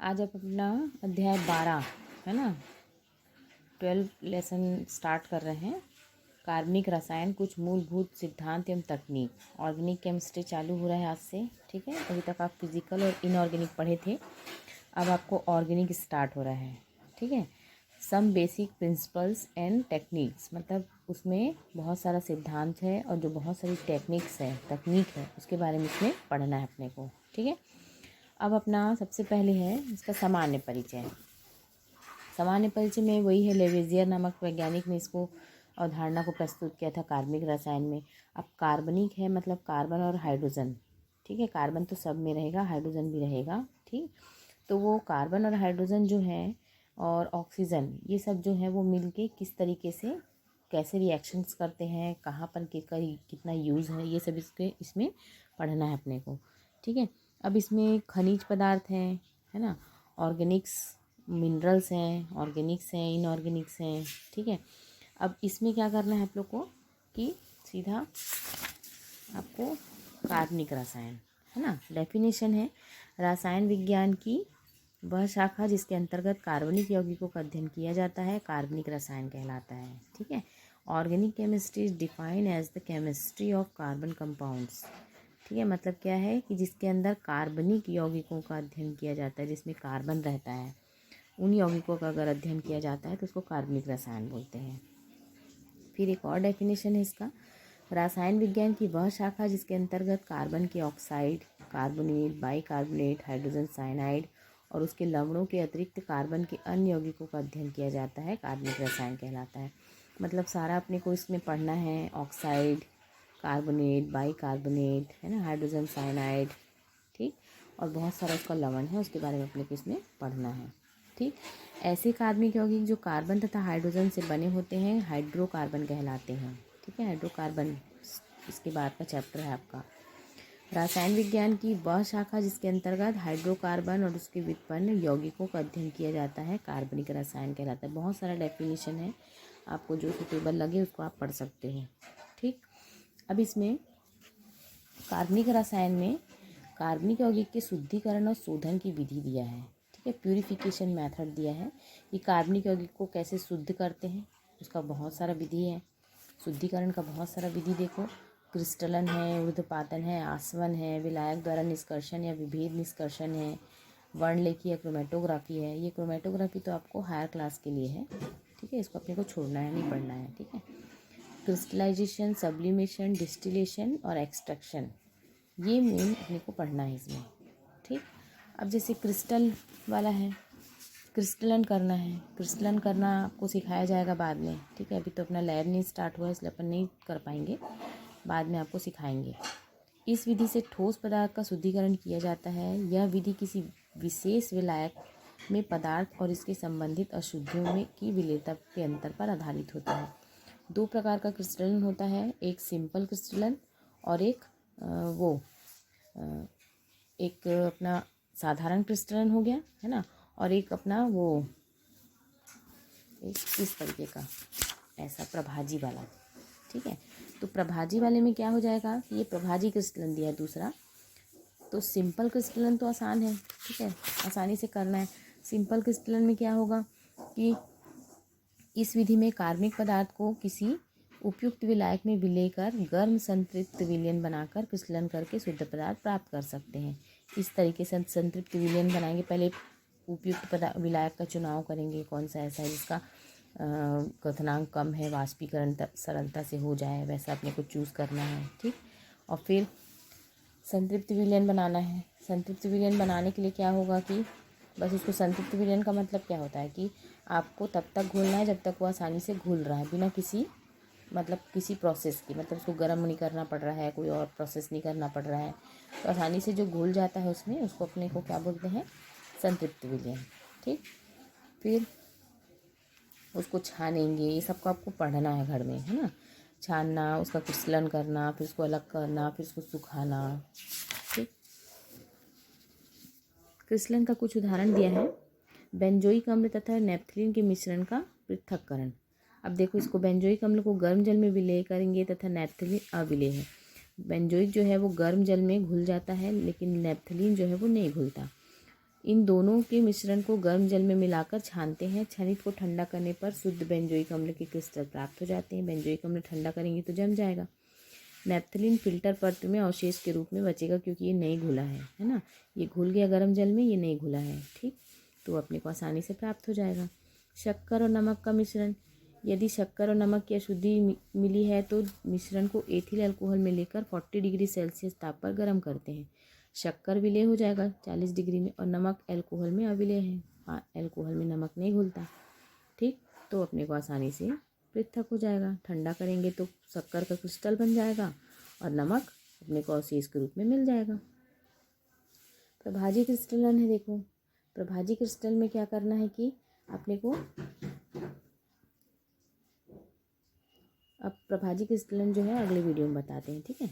आज आप अपना अध्याय 12 है ना 12 लेसन स्टार्ट कर रहे हैं। कार्बनिक रसायन, कुछ मूलभूत सिद्धांत एवं तकनीक। ऑर्गेनिक केमिस्ट्री चालू हो रहा है आज से। ठीक है, अभी तक आप फिजिकल और इनऑर्गेनिक पढ़े थे, अब आपको ऑर्गेनिक स्टार्ट हो रहा है। ठीक है, some basic principles and techniques, मतलब उसमें बहुत सारा सिद्धांत है और जो बहुत सारी टेक्निक्स है, तकनीक है, उसके बारे में इसमें पढ़ना है अपने को। ठीक है, अब अपना सबसे पहले है इसका सामान्य परिचय। सामान्य परिचय में वही है, लेवेजियर नामक वैज्ञानिक ने इसको अवधारणा को प्रस्तुत किया था कार्बनिक रसायन में। अब कार्बनिक है मतलब कार्बन और हाइड्रोजन। ठीक है, कार्बन तो सब में रहेगा, हाइड्रोजन भी रहेगा। ठीक, तो वो कार्बन और हाइड्रोजन जो है और ऑक्सीजन, ये सब जो है वो मिलके किस तरीके से कैसे रिएक्शंस करते हैं, कहाँ पर कितना यूज़ है, ये सब इसमें पढ़ना है अपने को। ठीक है, अब इसमें खनिज पदार्थ हैं, है ना, ऑर्गेनिक्स मिनरल्स हैं, ऑर्गेनिक्स हैं, इनऑर्गेनिक्स हैं। ठीक है, अब इसमें क्या करना है आप लोग को कि सीधा आपको कार्बनिक रसायन, है ना, डेफिनेशन है, रसायन विज्ञान की वह शाखा जिसके अंतर्गत कार्बनिक यौगिकों का अध्ययन किया जाता है, कार्बनिक रसायन कहलाता है। ठीक है, organic chemistry is defined as the chemistry of carbon compounds. ठीक है, मतलब क्या है कि जिसके अंदर कार्बनिक यौगिकों का अध्ययन किया जाता है, जिसमें कार्बन रहता है, उन यौगिकों का अगर अध्ययन किया जाता है तो उसको कार्बनिक रसायन बोलते हैं। फिर एक और डेफिनेशन है इसका, रसायन विज्ञान की वह शाखा जिसके अंतर्गत कार्बन के oxide, carbonate, bicarbonate, hydrogen cyanide और उसके लवणों के अतिरिक्त कार्बन के अन्य यौगिकों का अध्ययन किया जाता है, कार्बनिक रसायन कहलाता है। मतलब सारा अपने को इसमें पढ़ना है, ऑक्साइड, कार्बोनेट, बाइकार्बोनेट, है ना, हाइड्रोजन साइनाइड। ठीक, और बहुत सारा उसका लवण है, उसके बारे में अपने को इसमें पढ़ना है। ठीक, ऐसे कार्बनिक यौगिक जो कार्बन तथा हाइड्रोजन से बने होते हैं हाइड्रोकार्बन कहलाते हैं। ठीक है, हाइड्रोकार्बन इसके बाद का चैप्टर है आपका। रसायन विज्ञान की वह शाखा जिसके अंतर्गत हाइड्रोकार्बन और उसके व्युत्पन्न यौगिकों का अध्ययन किया जाता है, कार्बनिक रसायन कहलाता है। बहुत सारा डेफिनेशन है, आपको जो सुटेबल लगे उसको आप पढ़ सकते हो। ठीक, अब इसमें कार्बनिक रसायन में कार्बनिक यौगिक के शुद्धिकरण और शोधन की विधि दिया है। ठीक है, प्यूरिफिकेशन मेथड दिया है कि कार्बनिक यौगिक को कैसे शुद्ध करते हैं, उसका बहुत सारा विधि है। शुद्धिकरण का बहुत सारा विधि देखो, क्रिस्टलन है, ऊर्ध्वपातन है, आसवन है, विलायक द्वारा निष्कर्षण या विभेद निष्कर्षण है, वर्णलेखी या क्रोमेटोग्राफी है। ये क्रोमेटोग्राफी तो आपको हायर क्लास के लिए है। ठीक है, इसको अपने को छोड़ना है, नहीं पढ़ना है। ठीक है, क्रिस्टलाइजेशन, सब्लिमेशन, डिस्टिलेशन और एक्सट्रैक्शन, ये मेन अपने को पढ़ना है इसमें। ठीक, अब जैसे क्रिस्टल वाला है, क्रिस्टलन करना है, क्रिस्टलन करना आपको सिखाया जाएगा बाद में। ठीक है, अभी तो अपना लैब नहीं स्टार्ट हुआ है इसलिए अपन नहीं कर पाएंगे, बाद में आपको सिखाएंगे। इस विधि से ठोस पदार्थ का शुद्धिकरण किया जाता है। यह विधि किसी विशेष विलायक में पदार्थ और इसके संबंधित अशुद्धियों में की विलेयता के अंतर पर आधारित होता है। दो प्रकार का क्रिस्टलन होता है, एक सिंपल क्रिस्टलन और एक एक अपना साधारण क्रिस्टलन हो गया, है ना, और एक अपना वो एक इस तरीके का ऐसा प्रभाजी वाला। ठीक है, तो प्रभाजी वाले में क्या हो जाएगा कि ये प्रभाजी क्रिस्टलन दिया है दूसरा। तो सिंपल क्रिस्टलन तो आसान है, ठीक है, आसानी से करना है। सिंपल क्रिस्टलन में क्या होगा कि इस विधि में कार्बनिक पदार्थ को किसी उपयुक्त विलायक में विलेय कर गर्म संतृप्त विलयन बनाकर क्रिस्टलन करके शुद्ध पदार्थ प्राप्त कर सकते हैं। इस तरीके से संतृप्त विलयन बनाएंगे, पहले उपयुक्त विलायक का चुनाव करेंगे, कौन सा ऐसा है जिसका क्वथनांक कम है, वाष्पीकरण सरलता से हो जाए, वैसा अपने को चूज़ करना है। ठीक, और फिर संतृप्त विलयन बनाना है। संतृप्त विलयन बनाने के लिए क्या होगा कि बस उसको, संतृप्त विलयन का मतलब क्या होता है कि आपको तब तक घोलना है जब तक वो आसानी से घुल रहा है, बिना किसी किसी प्रोसेस की, मतलब उसको गर्म नहीं करना पड़ रहा है, कोई और प्रोसेस नहीं करना पड़ रहा है, तो आसानी से जो घुल जाता है उसमें, उसको अपने को क्या बोलते हैं, संतृप्त विलयन। ठीक, फिर उसको छानेंगे, ये सबको आपको पढ़ना है घर में, है ना, छानना, उसका क्रिस्टलन करना, फिर उसको अलग करना, फिर उसको सुखाना। ठीक, क्रिस्टलन का कुछ उदाहरण दिया है, बेंजोइक अम्ल तथा नेपथलीन के मिश्रण का पृथक्करण। अब देखो, इसको बेंजोइक अम्ल को गर्म जल में विलेय करेंगे तथा नेपथलीन अविलेय है। बेंजोइक जो है वो गर्म जल में घुल जाता है, लेकिन नेपथलीन जो है वो नहीं घुलता। इन दोनों के मिश्रण को गर्म जल में मिलाकर छानते हैं। छनित को ठंडा करने पर शुद्ध बेंजोइक अम्ल के क्रिस्टल प्राप्त हो जाते हैं। बेंजोइक अम्ल ठंडा करेंगे तो जम जाएगा। नैप्थलीन फिल्टर परत में अवशेष के रूप में बचेगा क्योंकि ये नहीं घुला है ना। ये घुल गया गर्म जल में, ये नहीं घुला है, ठीक, तो अपने को आसानी से प्राप्त हो जाएगा। शक्कर और नमक का मिश्रण। यदि शक्कर और नमक की अशुद्धि मिली है तो मिश्रण को एथिल अल्कोहल में लेकर 40 डिग्री सेल्सियस ताप पर गर्म करते हैं। शक्कर विलय हो जाएगा 40 डिग्री में और नमक अल्कोहल में अविलय है। अल्कोहल में नमक नहीं घुलता, ठीक, तो अपने को आसानी से पृथक हो जाएगा। ठंडा करेंगे तो शक्कर का क्रिस्टल बन जाएगा और नमक अपने को अवशेष के रूप में मिल जाएगा। प्रभाजी क्रिस्टलन है, देखो प्रभाजी क्रिस्टल में क्या करना है कि अपने को, अब प्रभाजी क्रिस्टलन जो है अगले वीडियो में बताते हैं, ठीक है।